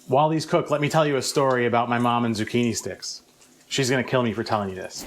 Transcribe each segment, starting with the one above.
While these cook, let me tell you a story about my mom and zucchini sticks. She's gonna kill me for telling you this.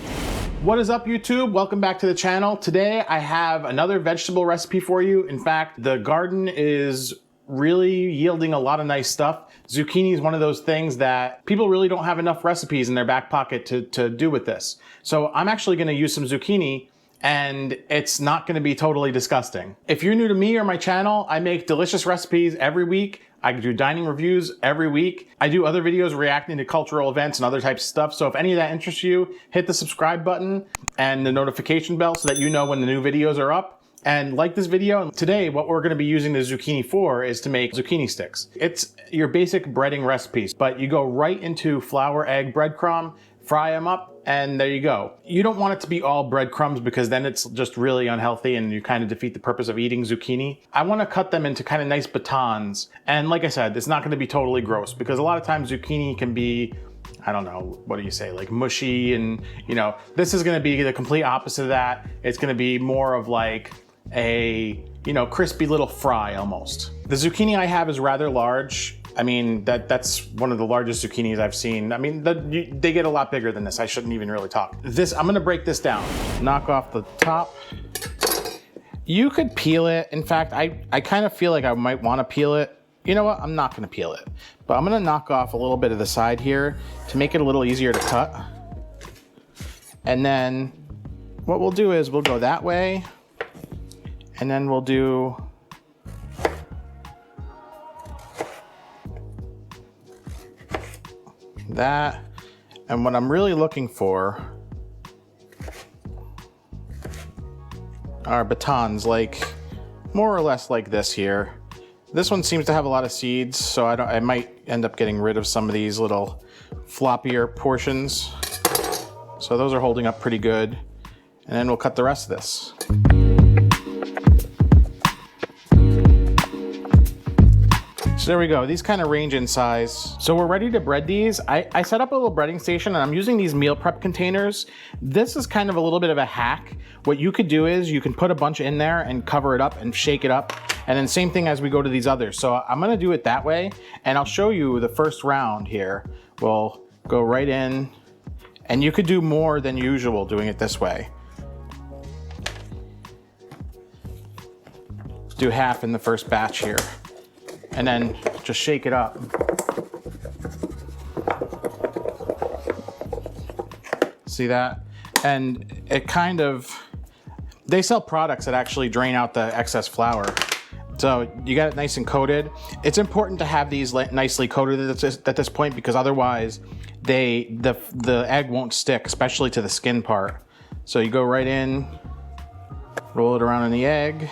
What is up, YouTube? Welcome back to the channel. Today I have another vegetable recipe for you. In fact, the garden is really yielding a lot of nice stuff. Zucchini is one of those things that people really don't have enough recipes in their back pocket to do with this. So I'm actually gonna use some zucchini, and it's not gonna be totally disgusting. If you're new to me or my channel, I make delicious recipes every week. I do dining reviews every week. I do other videos reacting to cultural events and other types of stuff. So if any of that interests you, hit the subscribe button and the notification bell so that you know when the new videos are up. And like this video. And today, what we're gonna be using the zucchini for is to make zucchini sticks. It's your basic breading recipes, but you go right into flour, egg, breadcrumb, fry them up, and there you go. You don't want it to be all breadcrumbs because then it's just really unhealthy and you kind of defeat the purpose of eating zucchini. I want to cut them into kind of nice batons. And like I said, it's not going to be totally gross because a lot of times zucchini can be, I don't know, what do you say, like mushy, and you know, this is going to be the complete opposite of that. It's going to be more of like a, you know, crispy little fry almost. The zucchini I have is rather large. I mean, that's one of the largest zucchinis I've seen. I mean, they get a lot bigger than this. I shouldn't even really talk. I'm gonna break this down. Knock off the top. You could peel it. In fact, I kind of feel like I might wanna peel it. You know what, I'm not gonna peel it. But I'm gonna knock off a little bit of the side here to make it a little easier to cut. And then what we'll do is we'll go that way, and then we'll do that. And what I'm really looking for are batons, like more or less like this here. This one seems to have a lot of seeds, so I might end up getting rid of some of these little floppier portions. So those are holding up pretty good. And then we'll cut the rest of this. So there we go, these kind of range in size. So we're ready to bread these. I set up a little breading station and I'm using these meal prep containers. This is kind of a little bit of a hack. What you could do is you can put a bunch in there and cover it up and shake it up. And then same thing as we go to these others. So I'm gonna do it that way. And I'll show you the first round here. We'll go right in, and you could do more than usual doing it this way. Do half in the first batch here. And then just shake it up. See that? And it kind of, they sell products that actually drain out the excess flour. So you got it nice and coated. It's important to have these nicely coated at this point because otherwise the egg won't stick, especially to the skin part. So you go right in, roll it around in the egg.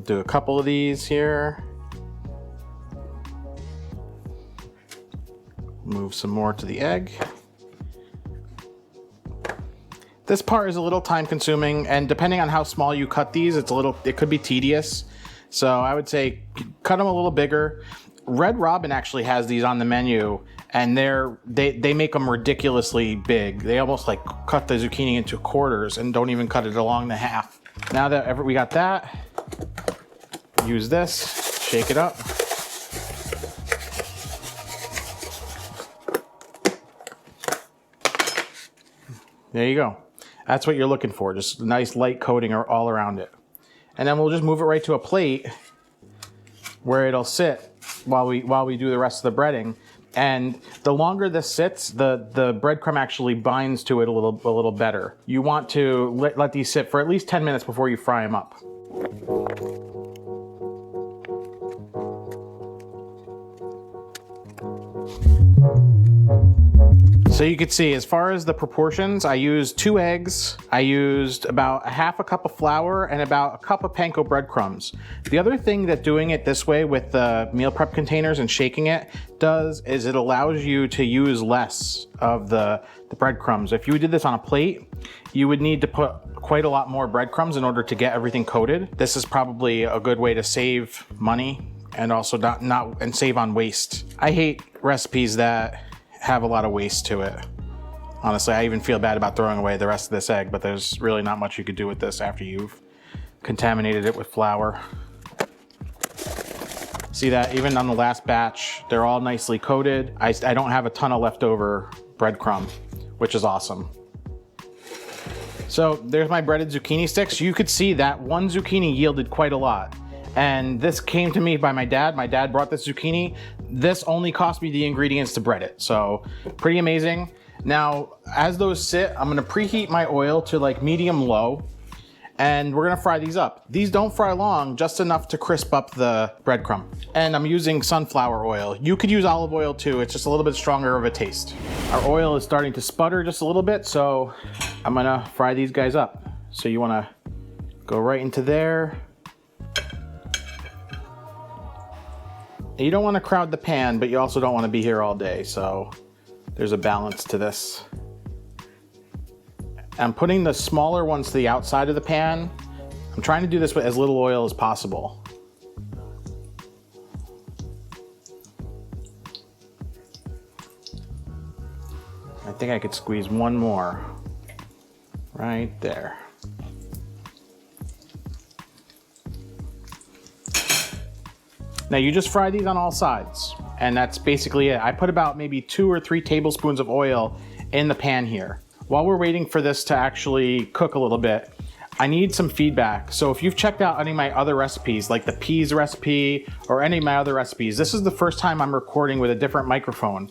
Do a couple of these here. Move some more to the egg. This part is a little time consuming, and depending on how small you cut these, it could be tedious. So I would say cut them a little bigger. Red Robin actually has these on the menu, and they make them ridiculously big. They almost like cut the zucchini into quarters and don't even cut it along the half. Now that we got that, use this, shake it up. There you go. That's what you're looking for, just a nice light coating all around it. And then we'll just move it right to a plate where it'll sit while we do the rest of the breading. And the longer this sits, the breadcrumb actually binds to it a little better. You want to let these sit for at least 10 minutes before you fry them up. So you can see, as far as the proportions, I used 2 eggs, I used about a half a cup of flour, and about a cup of panko breadcrumbs. The other thing that doing it this way with the meal prep containers and shaking it does is it allows you to use less of the breadcrumbs. If you did this on a plate, you would need to put quite a lot more breadcrumbs in order to get everything coated. This is probably a good way to save money and also and save on waste. I hate recipes that have a lot of waste to it. Honestly, I even feel bad about throwing away the rest of this egg, but there's really not much you could do with this after you've contaminated it with flour. See that? Even on the last batch, they're all nicely coated. I don't have a ton of leftover breadcrumb, which is awesome. So there's my breaded zucchini sticks. You could see that one zucchini yielded quite a lot. And this came to me by my dad. My dad brought this zucchini. This only cost me the ingredients to bread it. So pretty amazing. Now, as those sit, I'm gonna preheat my oil to like medium low, and we're gonna fry these up. These don't fry long, just enough to crisp up the breadcrumb. And I'm using sunflower oil. You could use olive oil too. It's just a little bit stronger of a taste. Our oil is starting to sputter just a little bit, so I'm gonna fry these guys up. So you wanna go right into there. You don't wanna crowd the pan, but you also don't wanna be here all day, so there's a balance to this. I'm putting the smaller ones to the outside of the pan. I'm trying to do this with as little oil as possible. I think I could squeeze one more right there. Now you just fry these on all sides, and that's basically it. I put about maybe 2 or 3 tablespoons of oil in the pan here. While we're waiting for this to actually cook a little bit, I need some feedback. So if you've checked out any of my other recipes, like the peas recipe or any of my other recipes, this is the first time I'm recording with a different microphone.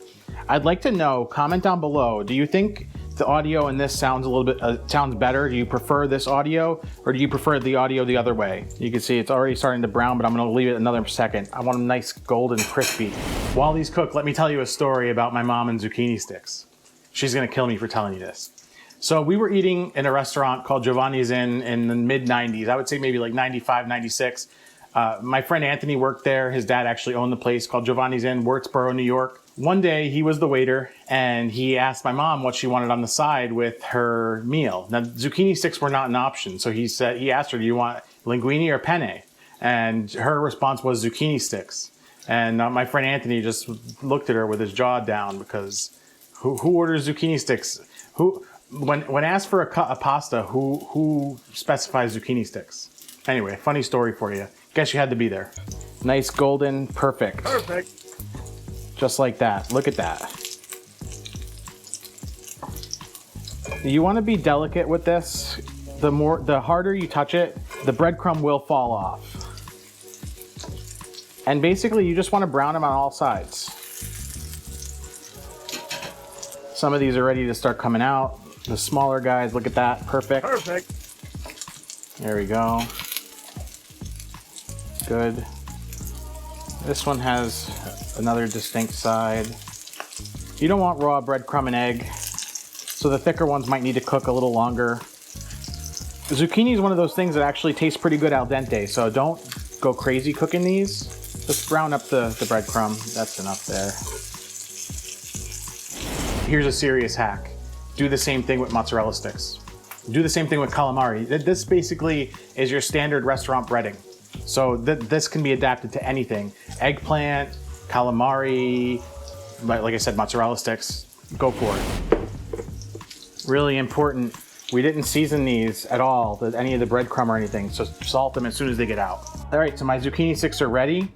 I'd like to know, comment down below, do you think the audio in this sounds a little bit, sounds better? Do you prefer this audio, or do you prefer the audio the other way? You can see it's already starting to brown, but I'm gonna leave it another second. I want them nice golden crispy. While these cook, let me tell you a story about my mom and zucchini sticks. She's gonna kill me for telling you this. So we were eating in a restaurant called Giovanni's in the mid 90s. I would say maybe like 95, 96. My friend Anthony worked there. His dad actually owned the place called Giovanni's Inn, Wurtsboro, New York. One day he was the waiter and he asked my mom what she wanted on the side with her meal. Now zucchini sticks were not an option. So he asked her, do you want linguine or penne? And her response was zucchini sticks. And my friend Anthony just looked at her with his jaw down, because who orders zucchini sticks? When asked for a pasta, who specifies zucchini sticks? Anyway, funny story for you. Guess you had to be there. Nice golden, perfect. Perfect. Just like that. Look at that. You want to be delicate with this. The harder you touch it, the breadcrumb will fall off. And basically, you just want to brown them on all sides. Some of these are ready to start coming out. The smaller guys, look at that, perfect. Perfect. There we go. Good. This one has another distinct side. You don't want raw breadcrumb and egg, so the thicker ones might need to cook a little longer. The zucchini is one of those things that actually tastes pretty good al dente, so don't go crazy cooking these. Just brown up the breadcrumb. That's enough there. Here's a serious hack. Do the same thing with mozzarella sticks. Do the same thing with calamari. This basically is your standard restaurant breading. So this can be adapted to anything. Eggplant, calamari, like I said, mozzarella sticks, go for it. Really important, we didn't season these at all, any of the breadcrumb or anything, so salt them as soon as they get out. All right, so my zucchini sticks are ready.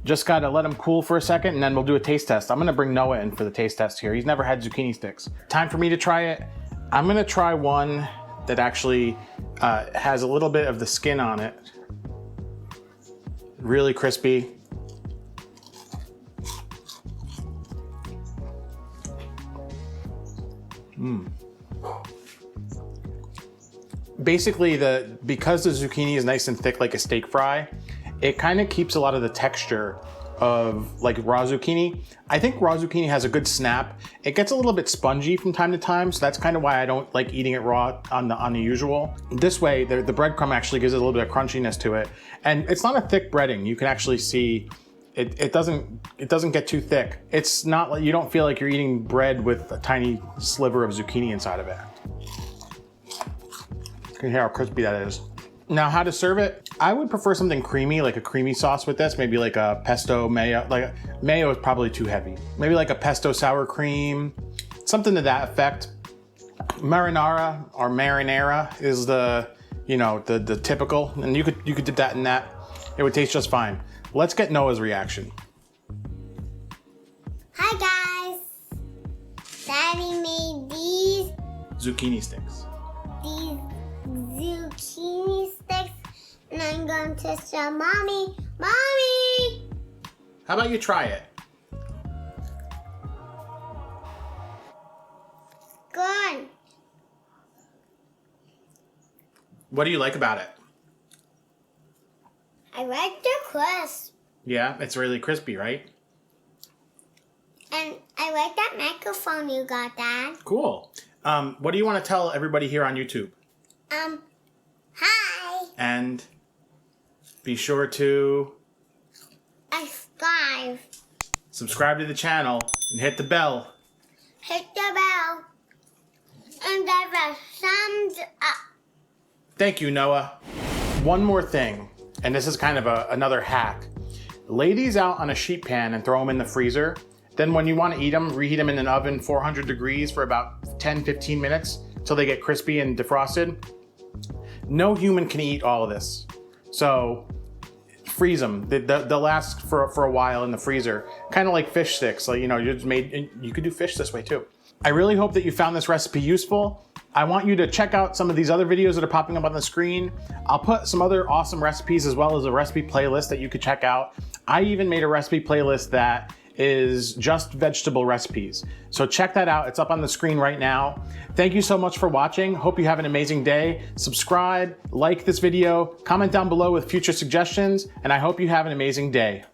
Just gotta let them cool for a second, and then we'll do a taste test. I'm gonna bring Noah in for the taste test here. He's never had zucchini sticks. Time for me to try it. I'm gonna try one that actually has a little bit of the skin on it. Really crispy. Basically, because the zucchini is nice and thick like a steak fry, it kind of keeps a lot of the texture of like raw zucchini. I think raw zucchini has a good snap. It gets a little bit spongy from time to time, so that's kind of why I don't like eating it raw on the usual. This way, the breadcrumb actually gives it a little bit of crunchiness to it. And it's not a thick breading. You can actually see it doesn't get too thick. It's not like, you don't feel like you're eating bread with a tiny sliver of zucchini inside of it. You can hear how crispy that is. Now, how to serve it? I would prefer something creamy, like a creamy sauce with this. Maybe like a pesto mayo. Like mayo is probably too heavy. Maybe like a pesto sour cream, something to that effect. Marinara or marinara is the you know, the typical, and you could dip that in that. It would taste just fine. Let's get Noah's reaction. Hi guys. Daddy made these Zucchini sticks. zucchini sticks, and I'm going to show Mommy. Mommy! How about you try it? Good. What do you like about it? I like the crisp. Yeah, it's really crispy, right? And I like that microphone you got, Dad. Cool. What do you want to tell everybody here on YouTube? Hi. And be sure to subscribe to the channel and hit the bell. Hit the bell. And give a thumbs up. Thank you, Noah. One more thing, and this is kind of another hack. Lay these out on a sheet pan and throw them in the freezer. Then when you want to eat them, reheat them in an oven, 400 degrees for about 10-15 minutes till they get crispy and defrosted. No human can eat all of this. So freeze them. They'll last for a while in the freezer. Kind of like fish sticks. Like, you know, you could do fish this way too. I really hope that you found this recipe useful. I want you to check out some of these other videos that are popping up on the screen. I'll put some other awesome recipes as well as a recipe playlist that you could check out. I even made a recipe playlist that is just vegetable recipes. So check that out. It's up on the screen right now. Thank you so much for watching. Hope you have an amazing day. Subscribe, like this video, comment down below with future suggestions, and I hope you have an amazing day.